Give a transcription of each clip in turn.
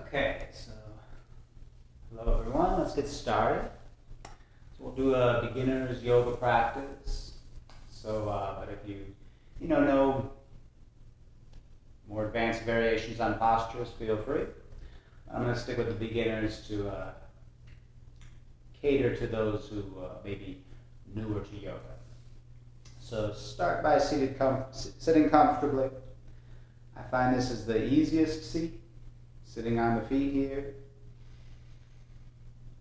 Okay, so hello everyone, let's get started. So we'll do a beginner's yoga practice. But if you know more advanced variations on postures, feel free. I'm going to stick with the beginners to cater to those who may be newer to yoga. So start by sitting comfortably. I find this is the easiest seat, sitting on the feet here.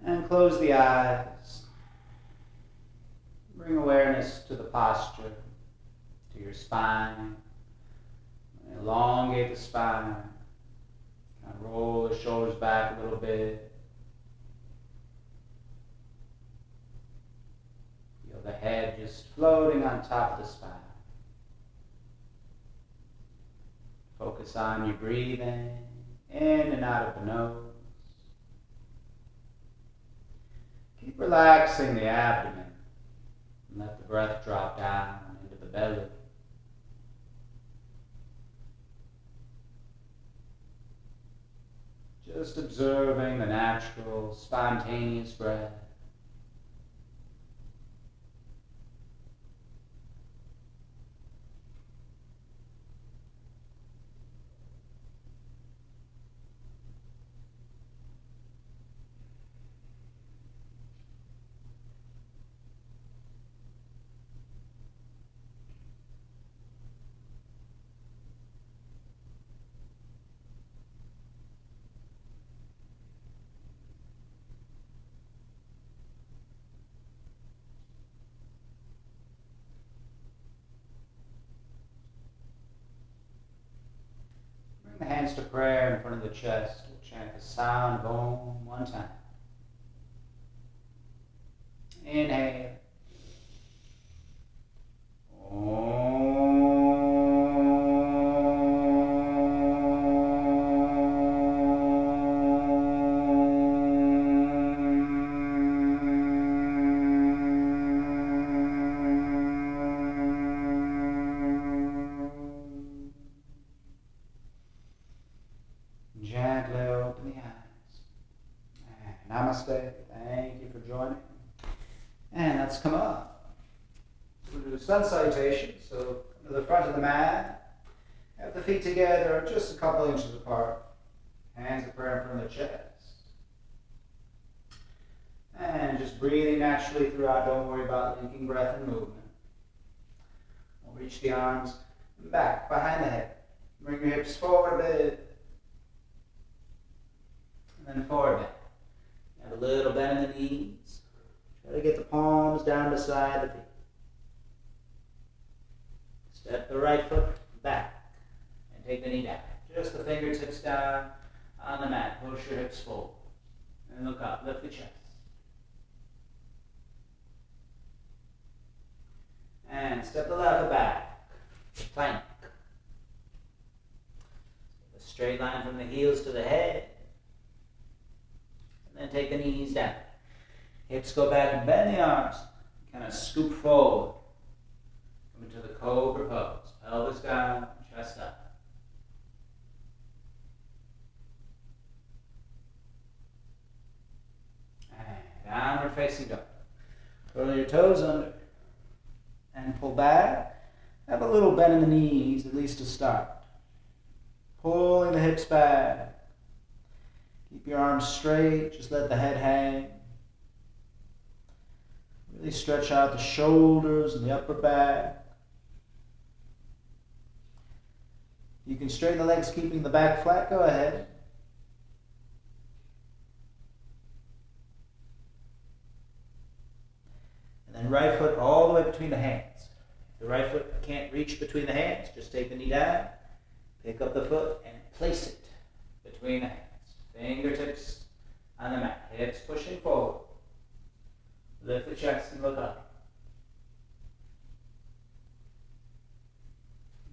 And close the eyes. Bring awareness to the posture, to your spine. Elongate the spine. Kind of roll the shoulders back a little bit. Feel the head just floating on top of the spine. Focus on your breathing in and out of the nose. Keep relaxing the abdomen and let the breath drop down into the belly. Just observing the natural, spontaneous breath. Bring the hands to prayer in front of the chest. We'll chant the sound of Om one time. Inhale. Gently open the eyes. And namaste. Thank you for joining. And let's come up. We'll do sun salutation. So come to the front of the mat. Have the feet together just a couple inches apart. Hands of prayer in front of the chest. And just breathing naturally throughout. Don't worry about linking breath and movement. We'll reach the arms back behind the head. Bring your hips forward a bit. And then forward bend. Have a little bend in the knees. Try to get the palms down beside the feet. Step the right foot back and take the knee down. Just the fingertips down on the mat. Push your hips forward. And look up. Lift the chest. And step the left foot back. Plank. A straight line from the heels to the head. And then take the knees down. Hips go back and bend the arms. Kind of scoop forward. Come into the cobra pose. Pelvis down, chest up. And downward facing dog. Curl your toes under. And pull back. Have a little bend in the knees, at least to start. Pulling the hips back. Keep your arms straight, just let the head hang. Really stretch out the shoulders and the upper back. You can straighten the legs, keeping the back flat, go ahead. And then right foot all the way between the hands. If the right foot can't reach between the hands, just take the knee down, pick up the foot, and place it between the hands. Fingertips on the mat, hips pushing forward. Lift the chest and look up.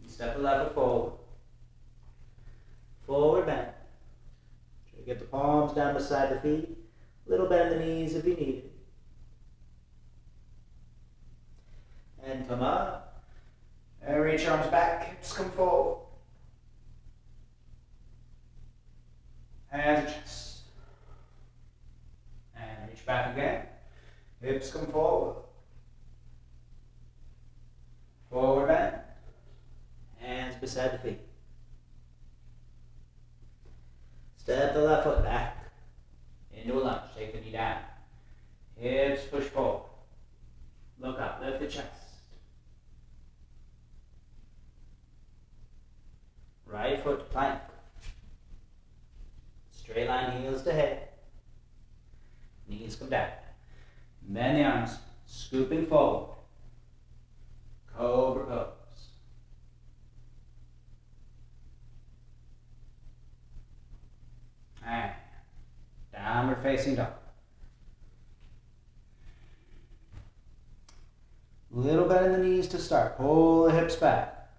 Step the left foot forward. Forward bend. Try to get the palms down beside the feet. A little bend in the knees if you need it. And come up. And reach arms back, hips come forward. Hands are Hips come forward. Forward bend. Hands beside the feet. Step the left foot back into a lunge. Take the knee down. Hips push forward. Look up. Lift the chest. Right foot to plank. Straight line heels to head. Knees come down. Bend the arms. Scooping forward. Cobra pose. And downward facing dog. Little bend in the knees to start. Pull the hips back.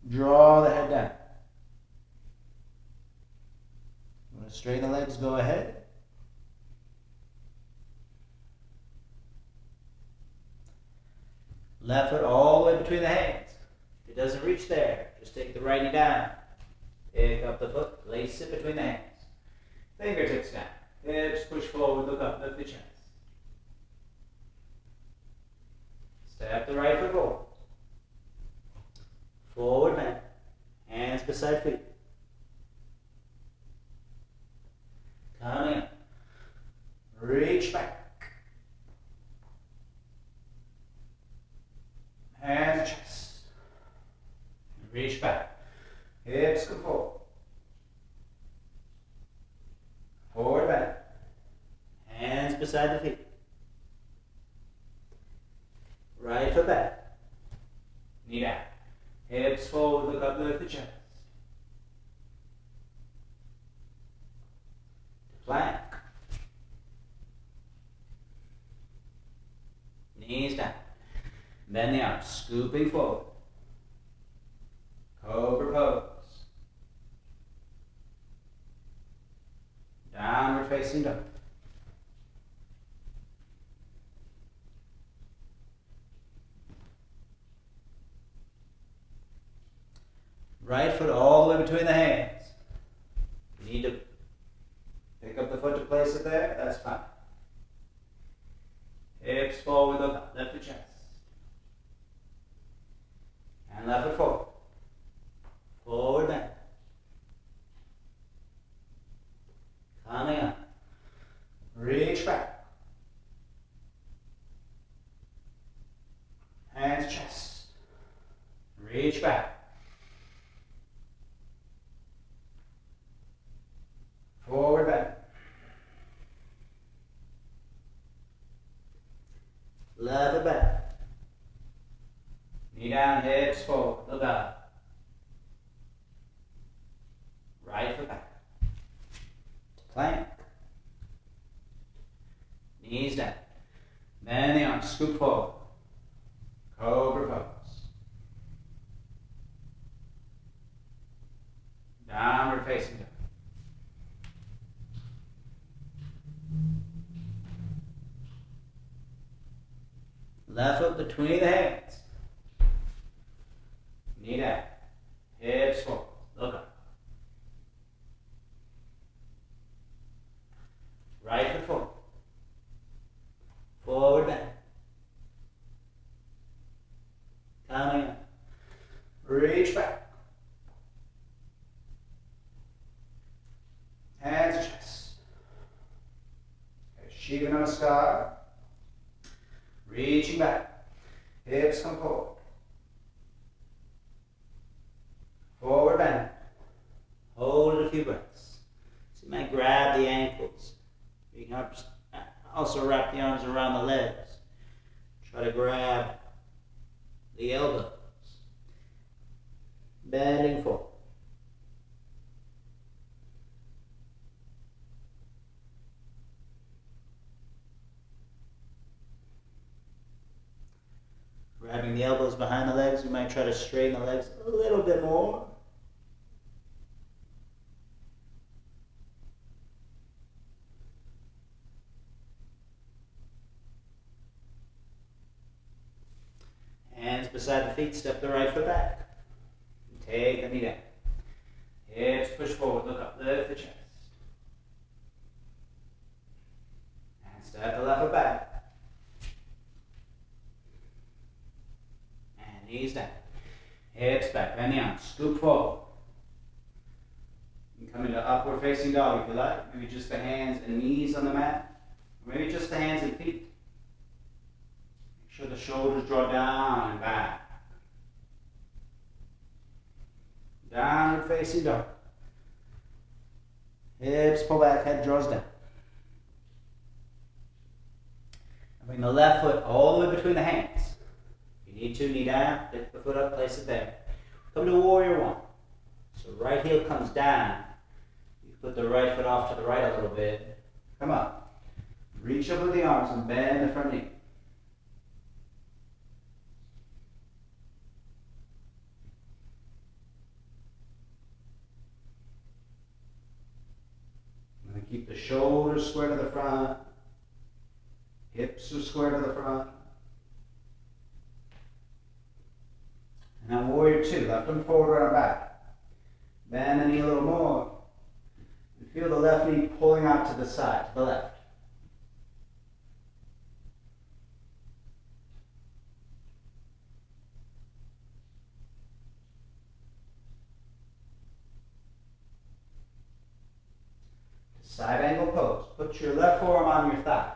Draw the head down. You want to straighten the legs, go ahead. Left foot all the way between the hands. If it doesn't reach there, just take the right knee down. Pick up the foot, place it between the hands. Fingertips down. Hips push forward, look up, lift the chest. Step the right foot forward. Forward bend. Hands beside feet. Coming up. Reach back. Hands chest. Reach back. Hips come forward. Forward bend. Hands beside the feet. Right foot back. Knee down. Hips forward, look up, lift the chest. Plank. Knees down. Bend the arms, scooping forward. Cobra pose. Downward facing dog. Right foot all the way between the hands. You need to pick up the foot to place it there, that's fine. Hips forward, look up, lift the chest. And left foot forward. Forward bend. Coming up. Reach back. Hands chest. Reach back. Forward bend. Left foot back. Knee down, hips forward, look up. Right foot back. Plank. Knees down. Bend the arms, scoop forward. Cobra pose. Downward facing dog. Left foot between the hands. Knee down. Hips forward. Look up. Right foot forward. Forward bend. Coming up. Reach back. Hands chest. Shiva Namaskar. Reaching back. Hips come forward. Forward bend. Hold it a few breaths. So you might grab the ankles. You can also wrap the arms around the legs. Try to grab the elbows. Bending forward. Grabbing the elbows behind the legs, you might try to straighten the legs a little bit more. Hands beside the feet, step the right foot back. Take the knee down. Hips push forward, look up, lift the chest. And step the left foot back. hips back, bend the arms, scoop forward. You can come into upward facing dog if you like. Maybe just the hands and knees on the mat. Or maybe just the hands and feet. Make sure the shoulders draw down and back. Downward facing dog. Hips pull back, head draws down. And bring the left foot all the way between the hands. If you need to, knee down, lift the foot up, place it there. Come to warrior one. So right heel comes down. You put the right foot off to the right a little bit. Come up. Reach up with the arms and bend the front knee. And then keep the shoulders square to the front. Hips are square to the front. And now warrior two, left arm forward, right arm back. Bend the knee a little more. And feel the left knee pulling out to the side, to the left. Side angle pose. Put your left forearm on your thigh.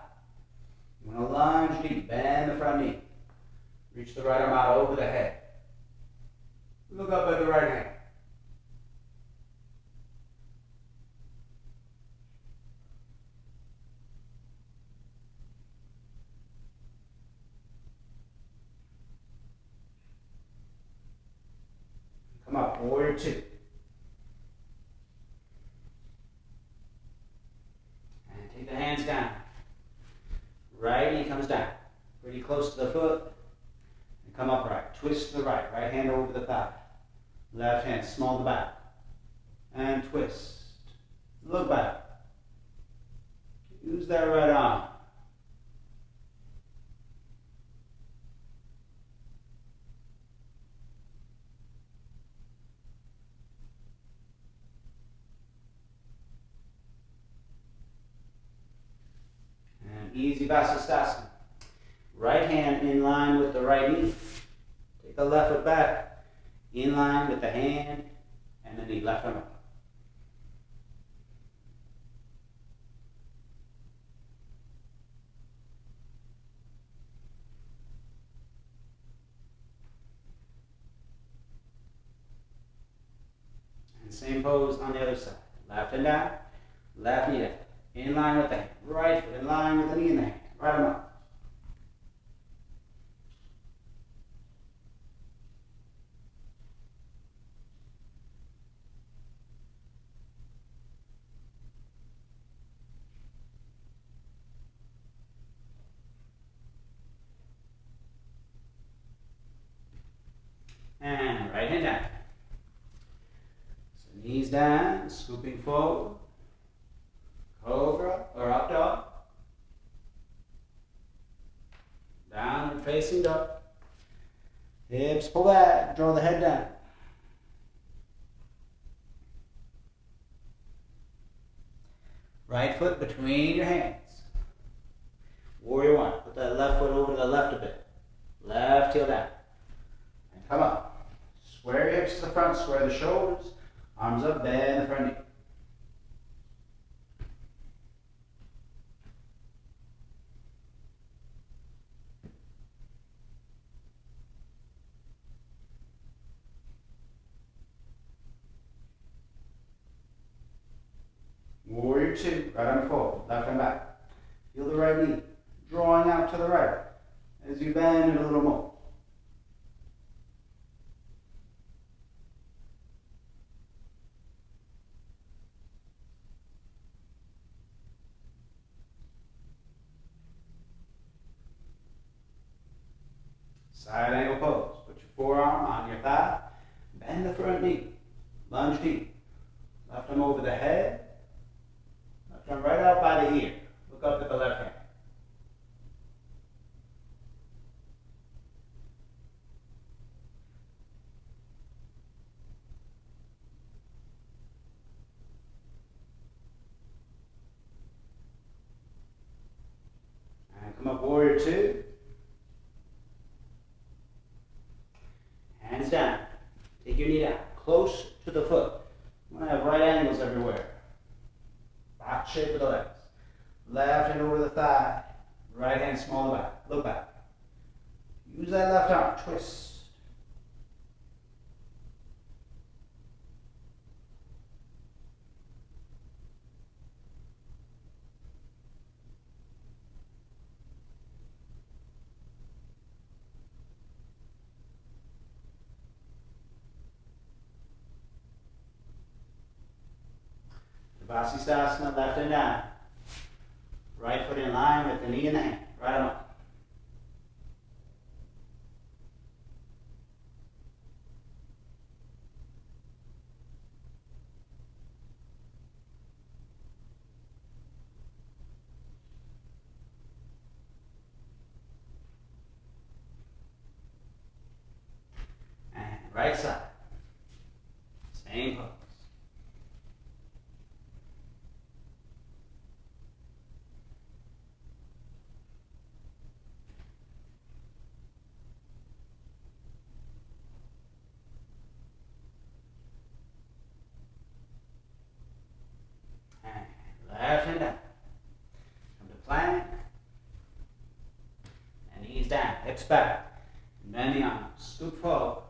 You want to lunge deep, bend the front knee. Reach the right arm out over the head. Look up at the right hand. Come up, warrior two. And take the hands down. Right knee comes down. Pretty close to the foot. And come upright. Twist to the right. Right hand over the thigh. Left hand small to the back. And twist. Look back. Use that right arm. And easy Vasisthasana. Right hand in line with the right knee. Take the left foot back. In line with the hand and the knee. Left arm up. And same pose on the other side. Left hand down. Left knee down. In line with the hand. Right foot in line with the knee and the hand. Right arm up. And right hand down. So knees down, scooping forward. Cobra or up dog. Downward facing dog. Hips pull back, draw the head down. Right foot between your hands. Warrior one. Put that left foot over to the left a bit. Left heel down. And come up. Square your hips to the front, square the shoulders. Arms up, bend the front knee. Warrior two, right arm forward, left arm back. Feel the right knee drawing out to the right as you bend it a little more. Side angle pose. Put your forearm on your thigh. Bend the front knee. Lunge deep. Left arm over the head. Left arm right out by the ear. Look up at the left hand. And come up, warrior two. Hands down. close to the foot. I'm going to have right angles everywhere. Back shape of the legs. Left hand over the thigh. Right hand small back. Look back. Use that left arm. Twist. Vasisthasana, left and down. Right foot in line with the knee and the hand. Right on up. And right side. Same pose. Left hand down. Come to plank. And knees down. Hips back. Bend the arms. Scoop forward.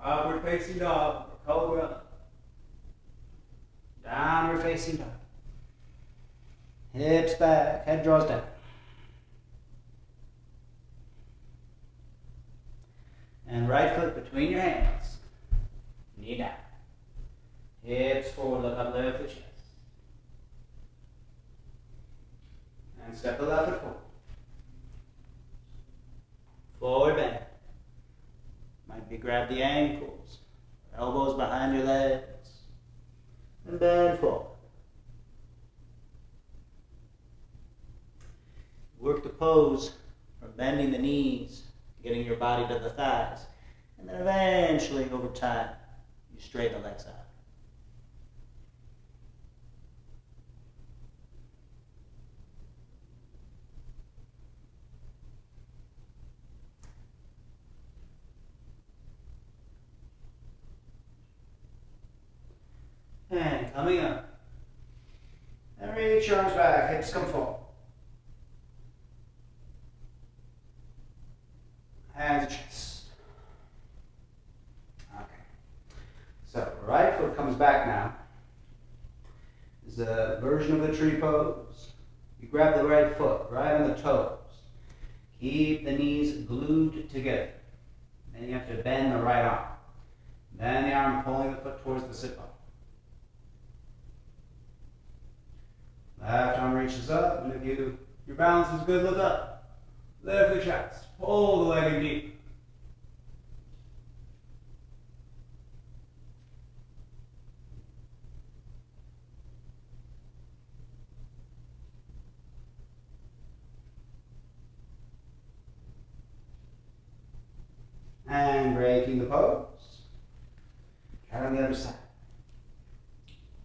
Upward facing dog. Cobra. Downward facing dog. Hips back. Head draws down. And right foot between your hands. Knee down. Hips forward, look up, lift the chest. And step the left foot forward. Forward bend. Might be grab the ankles, elbows behind your legs, and bend forward. Work the pose from bending the knees, getting your body to the thighs, and then eventually, over time, you straighten the legs out. And coming up. And reach your arms back, hips come forward. Hands to chest. Okay. So, right foot comes back now. This is a version of the tree pose. You grab the right foot, right on the toes. Keep the knees glued together. Then you have to bend the right arm. Then the arm pulling the foot towards the sit bone. Left arm reaches up, and if your balance is good, look up. Lift the chest. Pull the leg in deep. And breaking the pose. Try on the other side.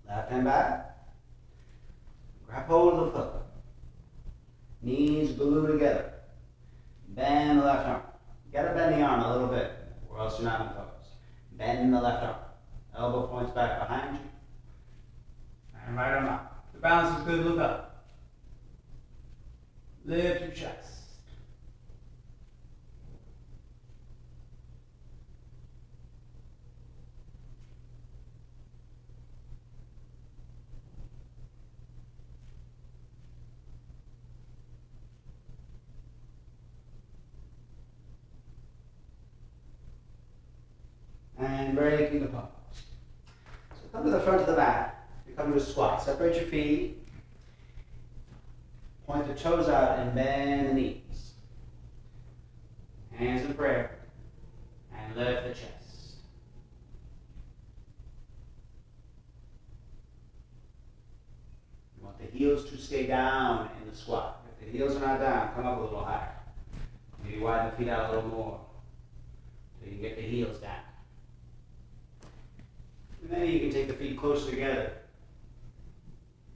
Left hand back. Grab hold of the foot. Knees glue together. Bend the left arm. You gotta bend the arm a little bit, or else you're not in pose. Bend the left arm. Elbow points back behind you. And right arm up. If the balance is good, look up. Lift your chest. And breaking the pose. So come to the front of the mat. You come to a squat. Separate your feet. Point the toes out and bend the knees. Hands in prayer. And lift the chest. You want the heels to stay down in the squat. If the heels are not down, come up a little higher. Maybe widen the feet out a little more so you can get the heels down. And then you can take the feet closer together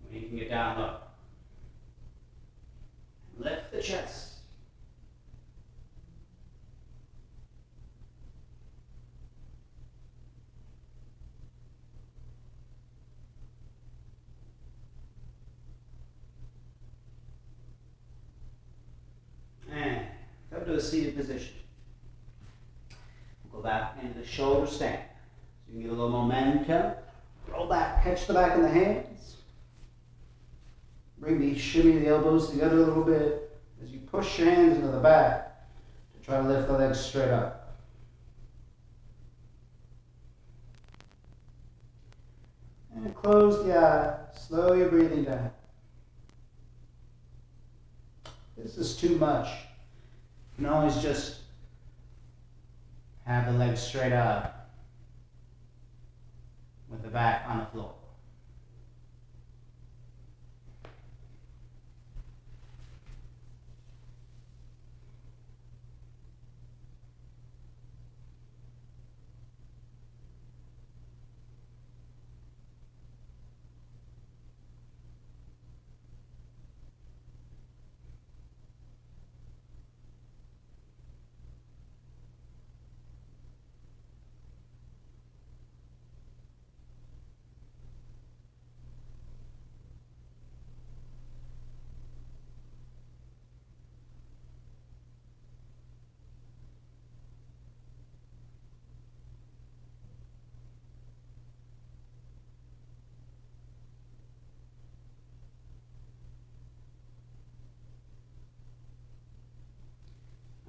when you can get down low. Lift the chest. seated position. We'll go back into the shoulder stand. So you can get a little momentum. Roll back, catch the back of the hands. Shimmy the elbows together a little bit as you push your hands into the back to try to lift the legs straight up. And close the eyes, slowly breathing down. This is too much. You can always just have the legs straight up with the back on the floor.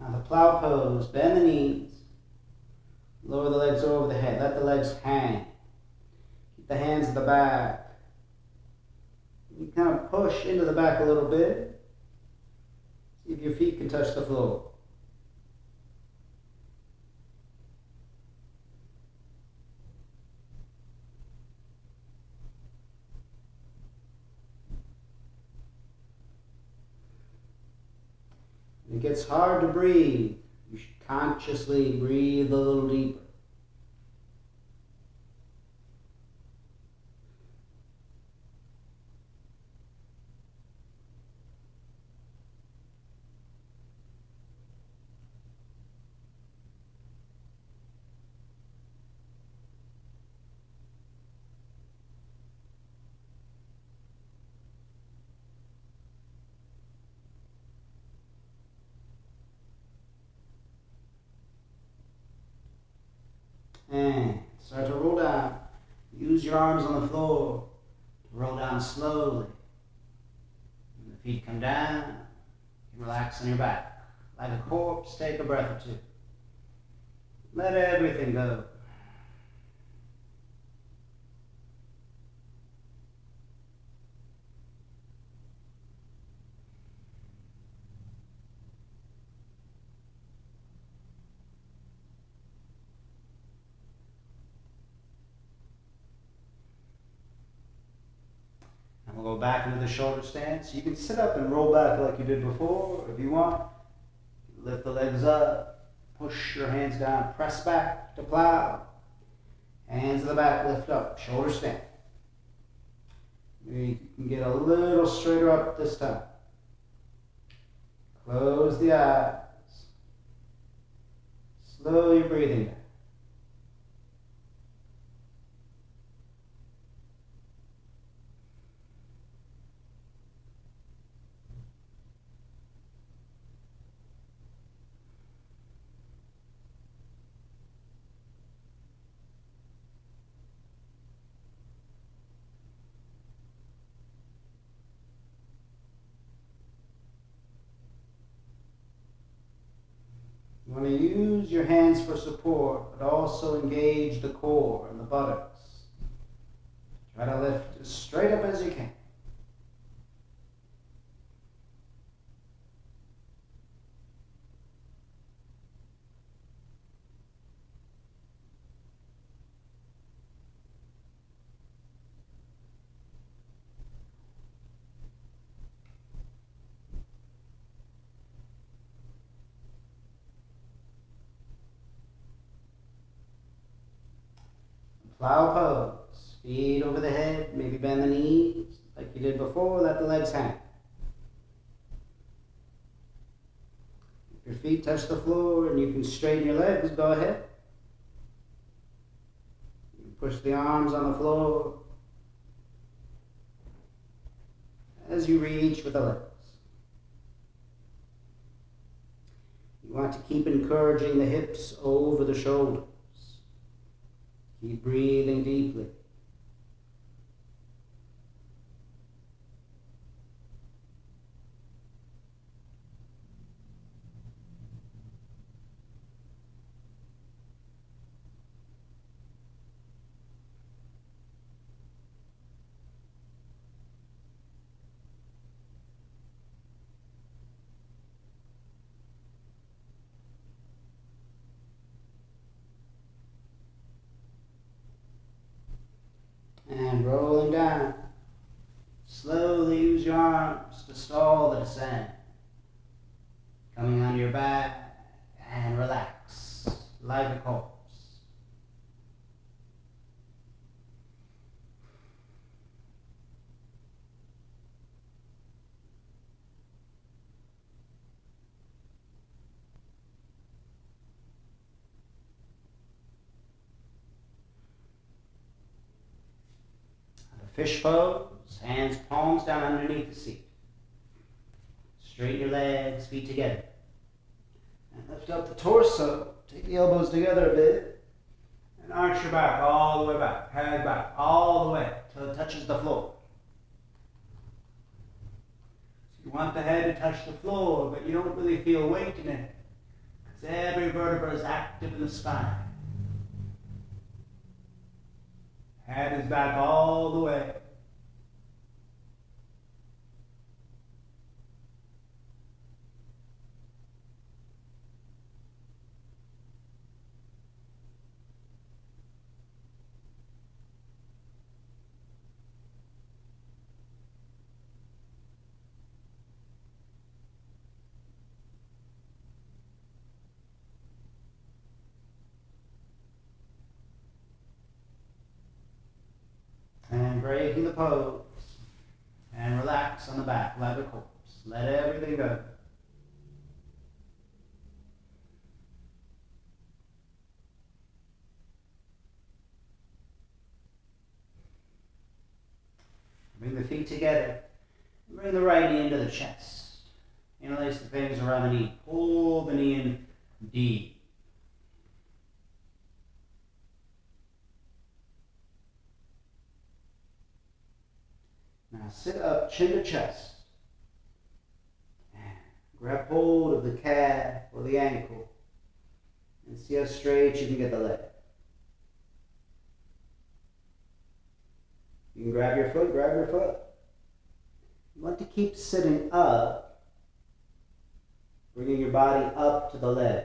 Now the plow pose, bend the knees, lower the legs over the head, let the legs hang. Keep the hands at the back. You kind of push into the back a little bit. See if your feet can touch the floor. It gets hard to breathe. You should consciously breathe a little deeper. And start to roll down. Use your arms on the floor to roll down slowly. When the feet come down, you relax on your back. Like a corpse, take a breath or two. Let everything go. And we'll go back into the shoulder stance. You can sit up and roll back like you did before, if you want. Lift the legs up, push your hands down, press back to plow. Hands to the back, lift up, shoulder stand. You can get a little straighter up this time. Close the eyes. Slowly breathing down. You want to use your hands for support, but also engage the core and the buttocks. Try to lift as straight up as you can. Plow pose. Feet over the head, maybe bend the knees like you did before, let the legs hang. If your feet touch the floor and you can straighten your legs, go ahead. You can push the arms on the floor as you reach with the legs. You You want to keep encouraging the hips over the shoulders. Keep breathing deeply. And rolling down. Slowly use your arms to stall the descent. Coming onto your back and relax like a corpse. Fish pose, hands palms down underneath the seat. Straighten your legs, feet together. And lift up the torso. Take the elbows together a bit. And arch your back all the way back. Head back all the way till it touches the floor. So you want the head to touch the floor, but you don't really feel weight in it. Because every vertebra is active in the spine. Head is back all the way. And breaking the pose. And relax on the back like a corpse. Let everything go. Bring the feet together. Bring the right knee into the chest. Interlace the fingers around the knee. Pull the knee in deep. Now sit up, chin to chest. And grab hold of the calf or the ankle. And see how straight you can get the leg. You can grab your foot, grab your foot. You want to keep sitting up, bringing your body up to the leg.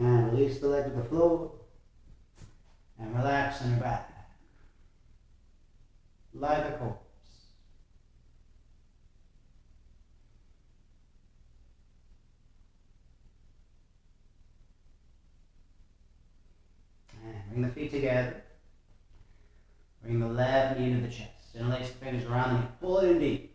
And release the leg to the floor. And relax on your back. Like a corpse. And bring the feet together. Bring the left knee into the chest. Interlace the fingers around the knee. Pull it in deep.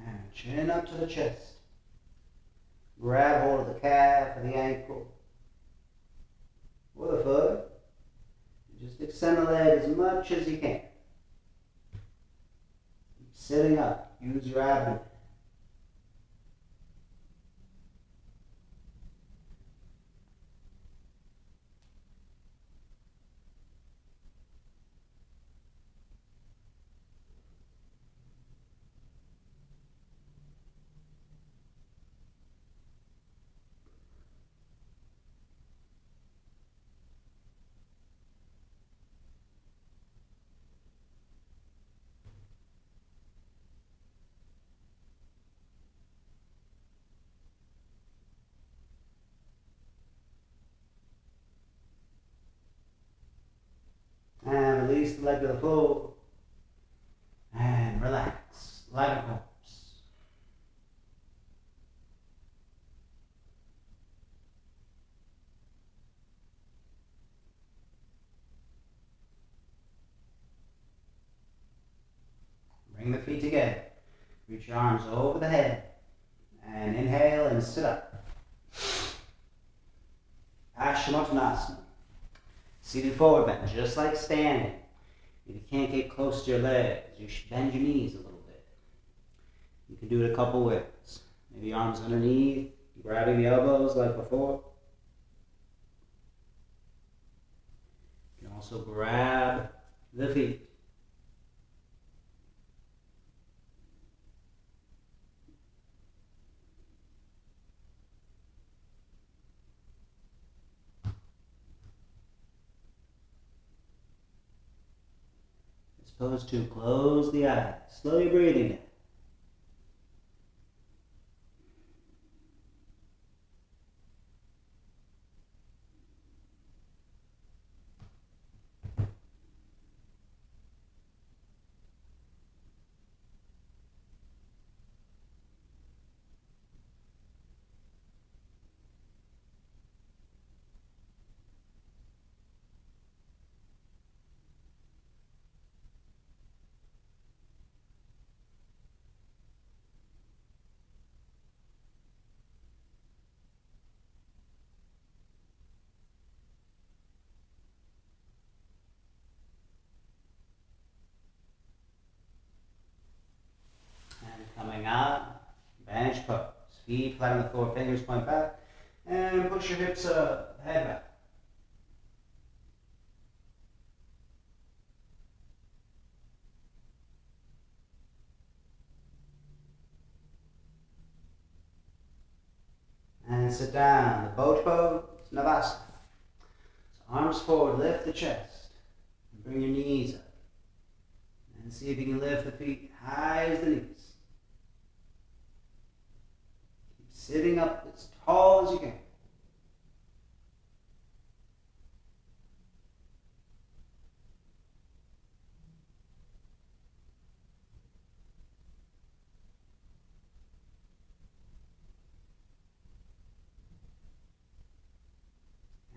And chin up to the chest. Grab hold of the calf or the ankle or the foot. Just extend the leg as much as you can. Keep sitting up. Use your abdomen. leg to the floor. And relax, like a corpse. Bring the feet together. Reach your arms over the head. And inhale and sit up. Paschimottanasana. Seated forward bend, just like standing. If you can't get close to your legs, you should bend your knees a little bit. You can do it a couple ways. Maybe arms underneath, grabbing the elbows like before. You can also grab the feet. Pose 2, close the eyes, slowly breathing in. Coming out, bench pose. Feet flat on the floor, fingers point back, and push your hips up, head back. And sit down, the boat pose, Navasana. So arms forward, lift the chest, and bring your knees up. And see if you can lift the feet high as the knees. Sitting up as tall as you can.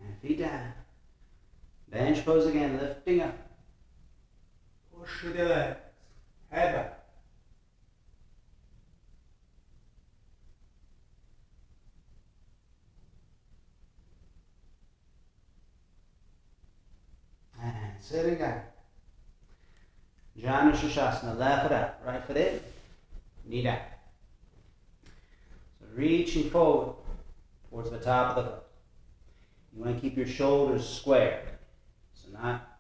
And feet down. Bench pose again, lifting up. Push with your legs. Head back. And sitting down. Janu Shashasana, left foot out, right foot in, knee down. So reaching forward towards the top of the foot. You want to keep your shoulders square. So not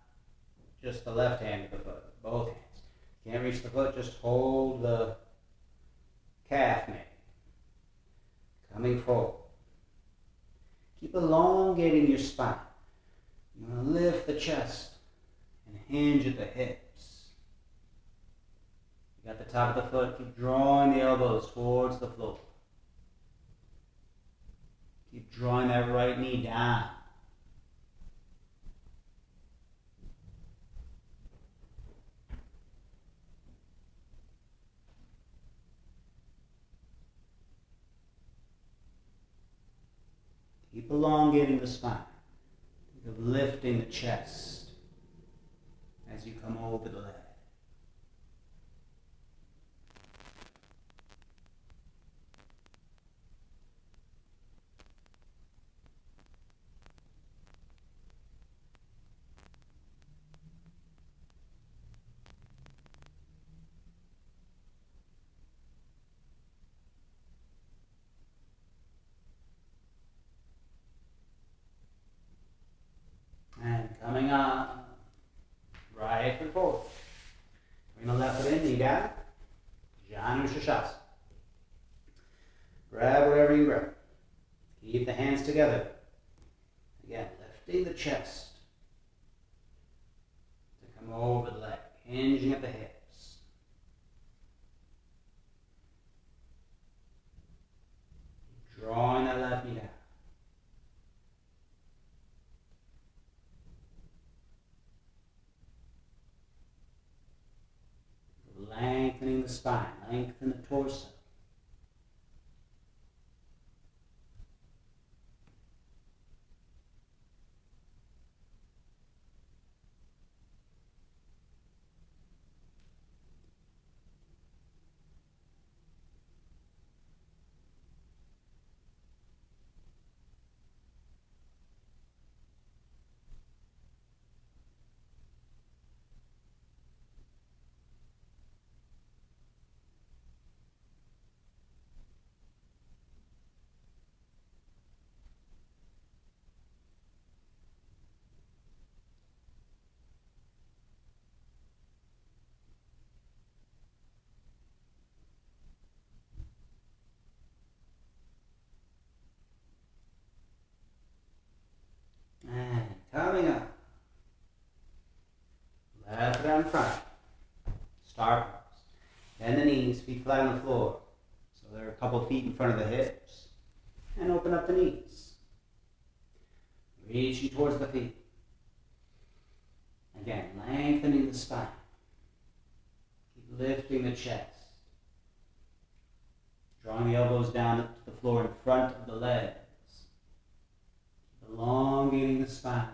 just the left hand of the foot, both hands. Can't reach the foot, just hold the calf maybe. Coming forward. Keep elongating your spine. You want to lift the chest and hinge at the hips. You got the top of the foot, keep drawing the elbows towards the floor. Keep drawing that right knee down. Keep elongating the spine. Think of lifting the chest as you come over the leg. And coming up, right foot forward. Bring the left foot in, knee down. Janu Shashasana. Grab whatever you grab. Keep the hands together. Again, lifting the chest to come over the leg, hinging at the hips. Drawing that left knee down. Lengthen the torso. And coming up. Left foot out in front. Star pose. Bend the knees, feet flat on the floor. So they're a couple feet in front of the hips. And open up the knees. Reaching towards the feet. Again, lengthening the spine. Keep lifting the chest. Drawing the elbows down to the floor in front of the legs. Elongating the spine.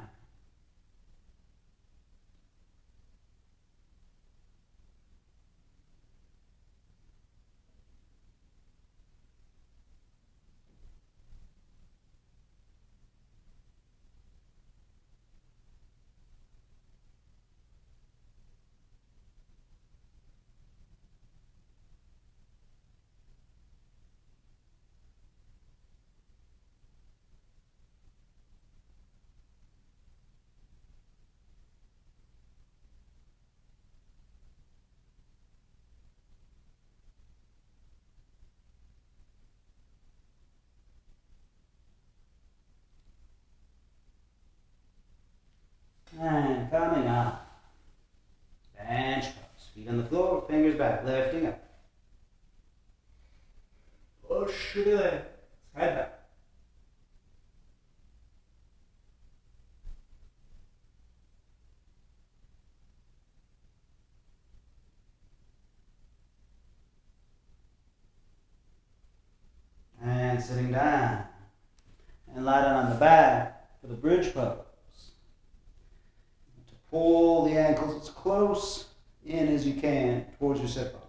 And coming up. Bench pose. Feet on the floor, fingers back, lifting up. Push through the legs. Head back. And sitting down. And lie down on the back for the bridge pose. To pull the ankles as close in as you can towards your sit bones.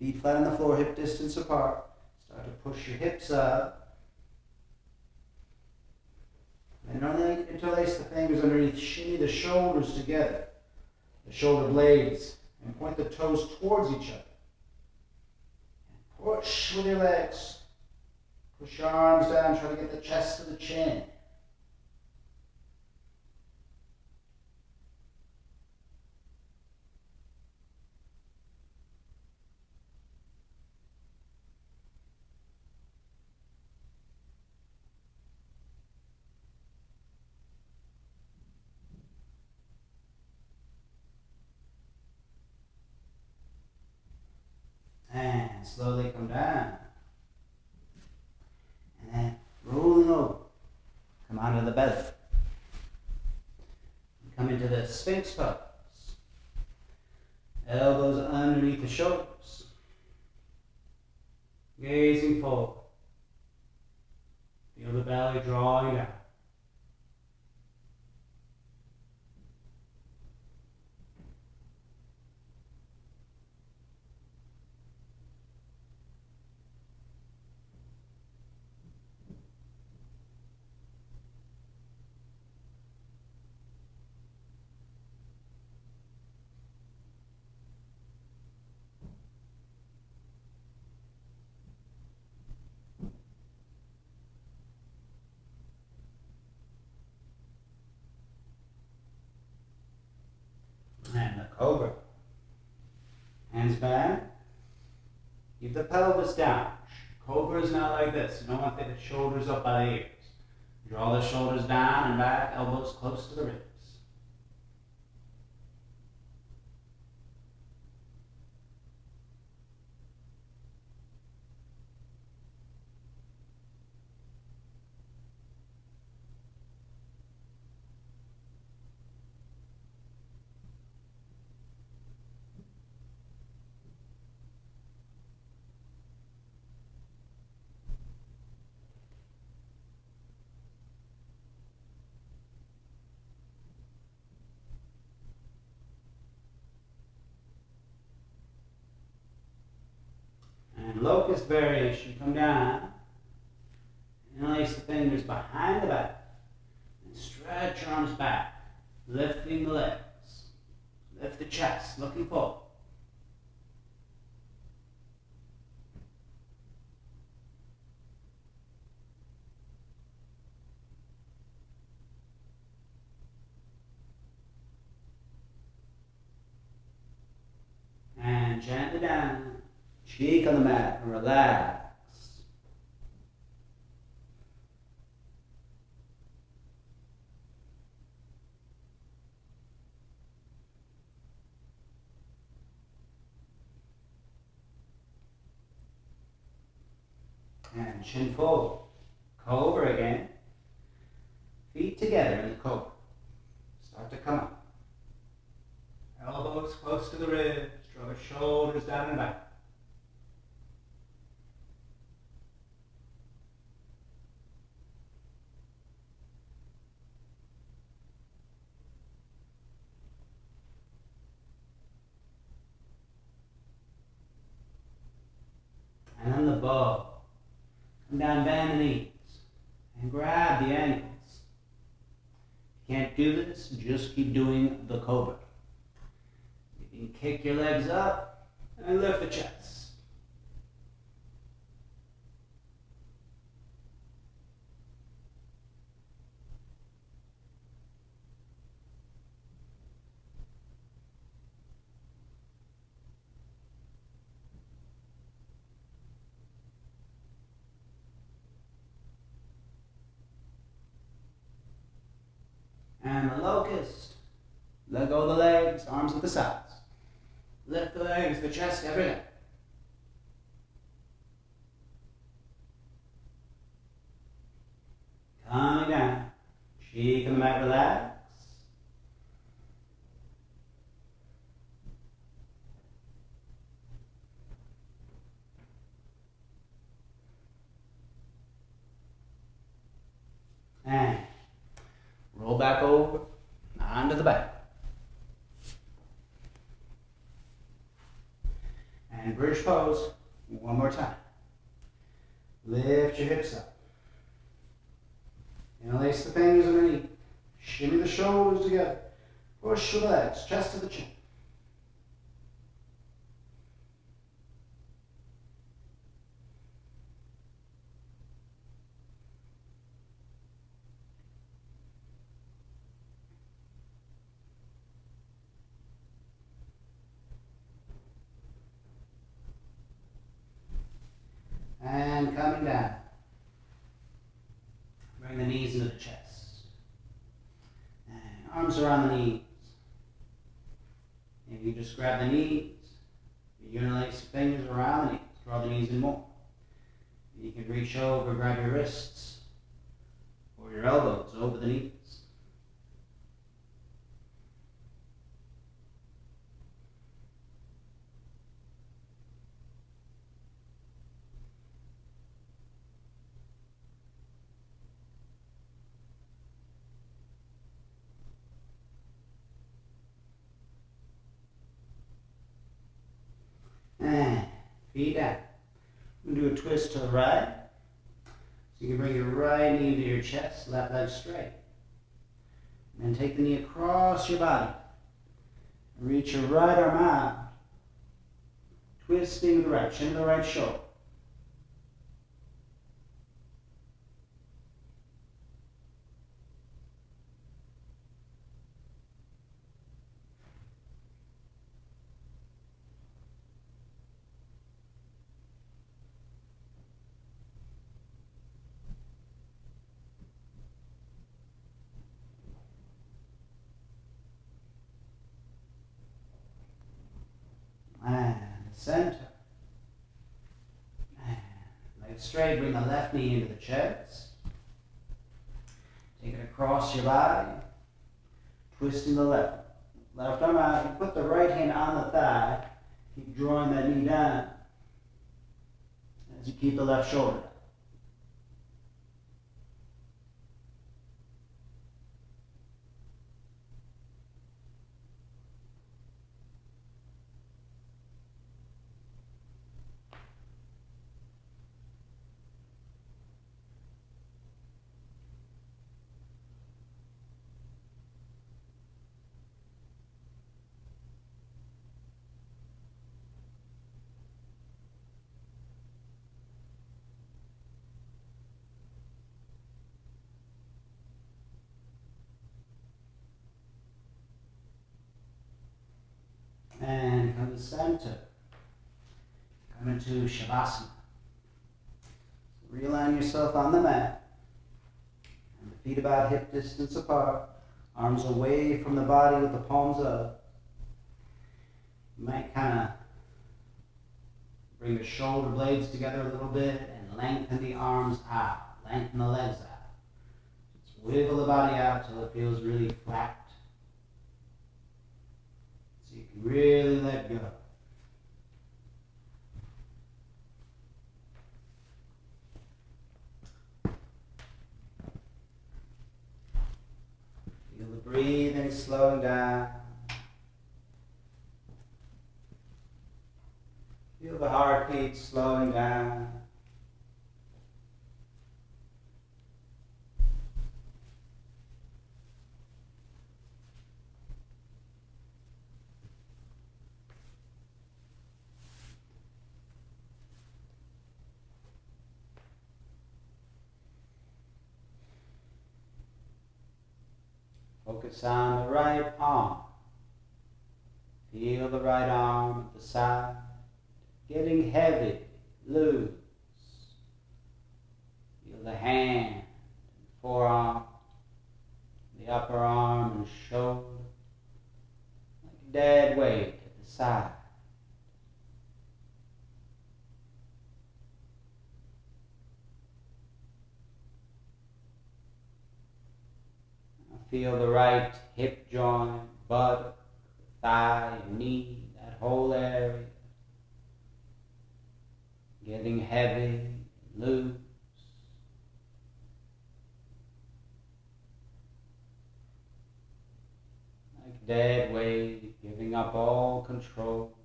Feet flat on the floor, hip distance apart. Start to push your hips up. And only interlace the fingers underneath, shimmy the shoulders together. The shoulder blades. And point the toes towards each other. And push with your legs. Push your arms down, try to get the chest to the chin. And slowly come down. And then rolling over. Come onto the belly. Come into the Sphinx pose. Elbows underneath the shoulders. Gazing forward. Feel the belly drawing down. And the cobra. Hands back. Keep the pelvis down. Cobra is not like this. You don't want the shoulders up by the ears. Draw the shoulders down and back, elbows close to the ribs. locust variation. Come down. Interlace the fingers behind the back. And stretch your arms back. Lifting the legs. Lift the chest, looking forward. And gently down. Cheek on the mat and relax. And chin forward. Cobra again. Feet together in the cobra. Start to come up. Elbows close to the ribs. Draw the shoulders down and back. And then the bow. Come down, bend the knees. And grab the ankles. If you can't do this, just keep doing the cobra. You can kick your legs up and lift the chest. And the locust. Let go of the legs, arms at the sides. Lift the legs, the chest, everything. Coming down. Cheek on the mat, relax. And roll back over, onto the back. And bridge pose, one more time. Lift your hips up. Interlace the fingers underneath. Shimmy the shoulders together. Push the legs, chest to the chin. And coming down. Bring the knees into the chest. And arms around the knees. And you just grab the knees. You interlace your fingers around the knees. Draw the knees in more. And you can reach over, grab your wrists or your elbows over the knees. And feet down. We're going to do a twist to the right. So you can bring your right knee to your chest, left leg straight. And then take the knee across your body. Reach your right arm out. Twisting to the right, chin to the right shoulder. And center. And legs straight, bring the left knee into the chest. Take it across your body. Twisting the left. Left arm out. You put the right hand on the thigh. Keep drawing that knee down as you keep the left shoulder down. center. Come into Shavasana. Realign yourself on the mat. And the feet about hip distance apart. Arms away from the body with the palms up. You might kind of bring the shoulder blades together a little bit and lengthen the arms out. Lengthen the legs out. Just wiggle the body out till it feels really flat. So you can really let go. Feel the breathing slowing down. Feel the heartbeat slowing down. Focus on the right arm. Feel the right arm at the side, getting heavy, loose. Feel the hand and forearm, the upper arm and shoulder, like a dead weight at the side. Feel the right hip joint, buttock, thigh, knee, that whole area. Getting heavy, loose. Like dead weight, giving up all control.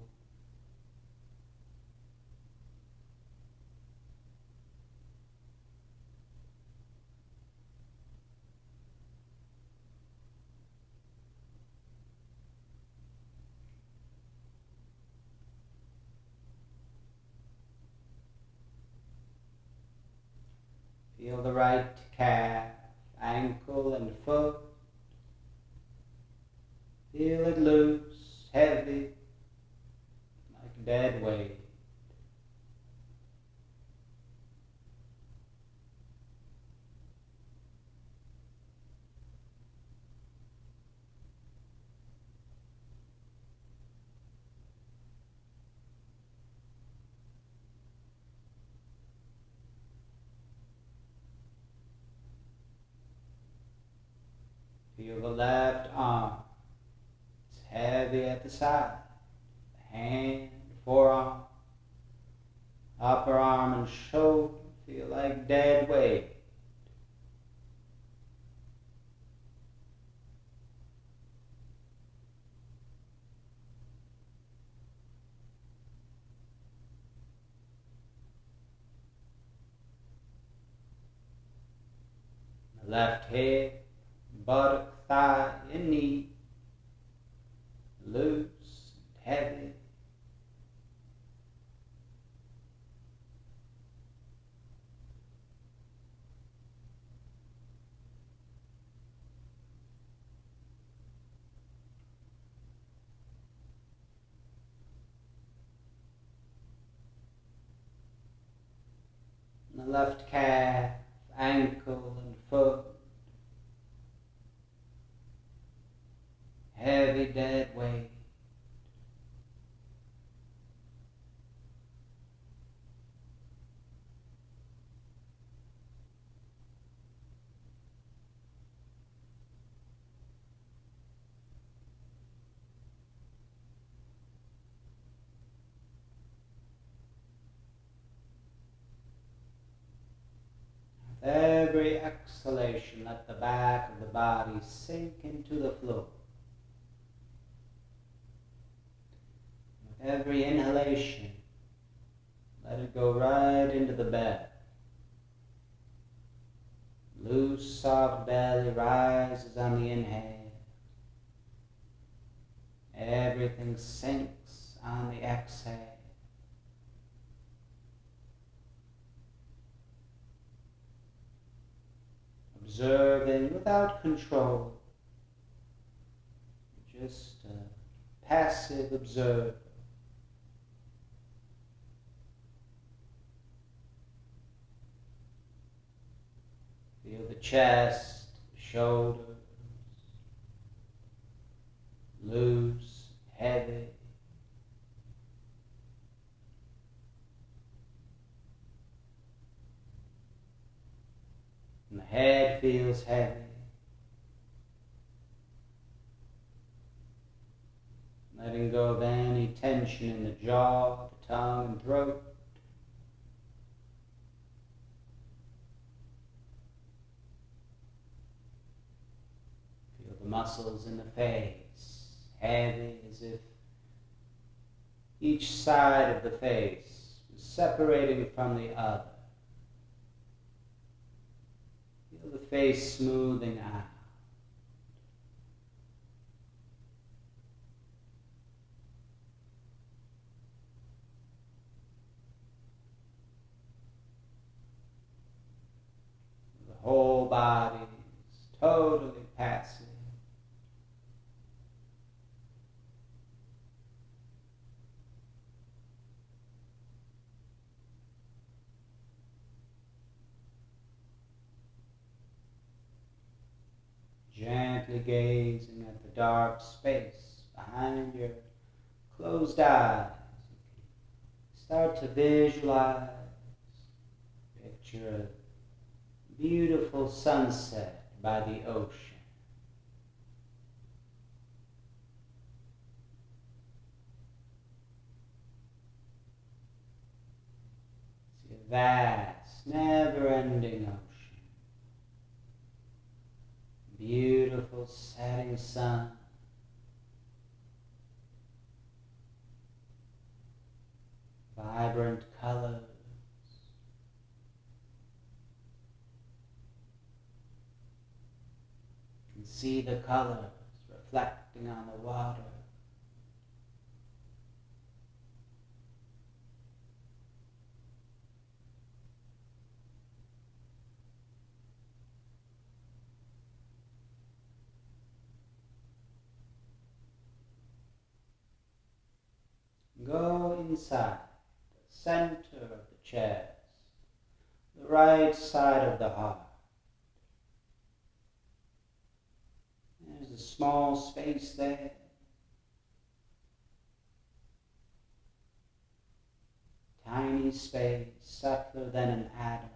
Feel the right calf, ankle and foot. Feel it loose, heavy, like dead weight. Feel the left arm. It's heavy at the side. The hand, forearm, upper arm and shoulder feel like dead weight. The left hip, buttock, thigh, and knee, loose, heavy. And the left calf, ankle, and foot. Heavy dead weight. With every exhalation, let the back of the body sink into the floor. With every inhalation, let it go right into the belly. Loose, soft belly rises on the inhale. Everything sinks on the exhale. Observing without control, just a passive observer chest, shoulders, loose, heavy. And the head feels heavy. Letting go of any tension in the jaw, the tongue, and throat. Feel the muscles in the face, heavy as if each side of the face was separating from the other. Feel the face smoothing out. The whole body is totally passive. Gently gazing at the dark space behind your closed eyes. Start to visualize, picture a beautiful sunset by the ocean. See a vast, never-ending ocean. Beautiful setting sun. Vibrant colors. You can see the colors reflecting on the water. Go inside the center of the chest, the right side of the heart. There's a small space there. Tiny space, subtler than an atom.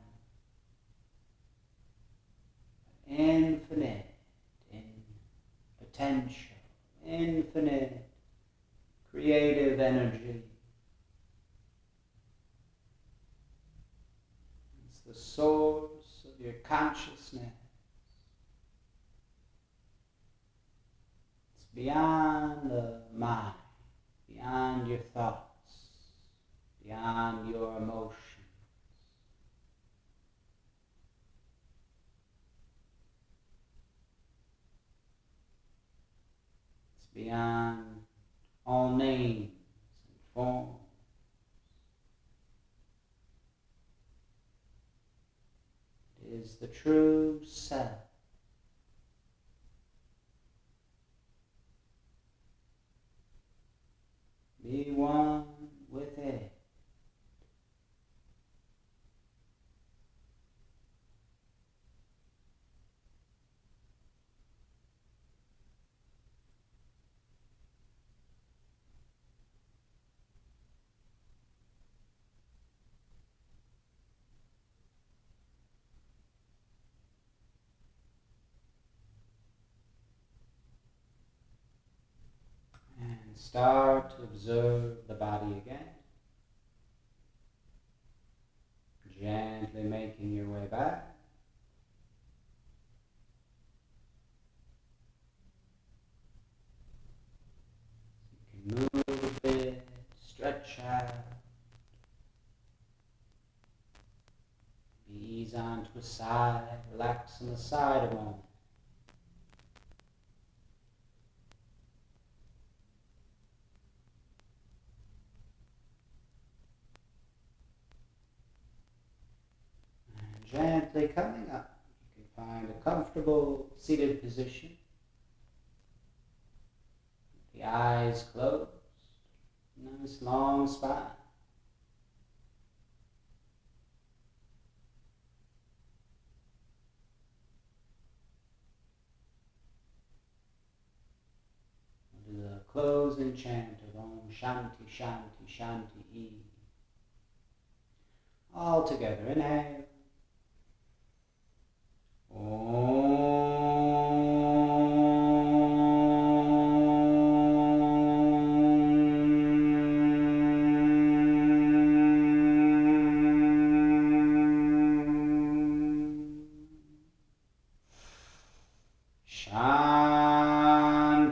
Infinite in potential, infinite creative energy. It's the source of your consciousness. It's beyond the mind, beyond your thoughts, beyond your emotions. It's beyond all names and forms. It is the true self. Be one with it. And start to observe the body again. Gently making your way back. You can move a bit, stretch out. Ease onto a side, relax on the side a moment. And gently coming up, you can find a comfortable seated position. The eyes closed, nice long spine. closing chant of Om Shanti Shanti Shanti E. All together, inhale.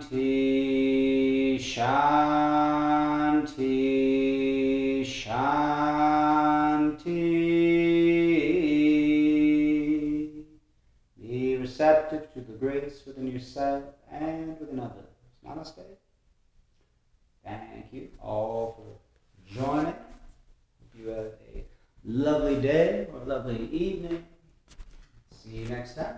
Shanti, Shanti, Shanti. Be receptive to the grace within yourself and within others. Namaste. Thank you all for joining. Hope you have a lovely day or a lovely evening. See you next time.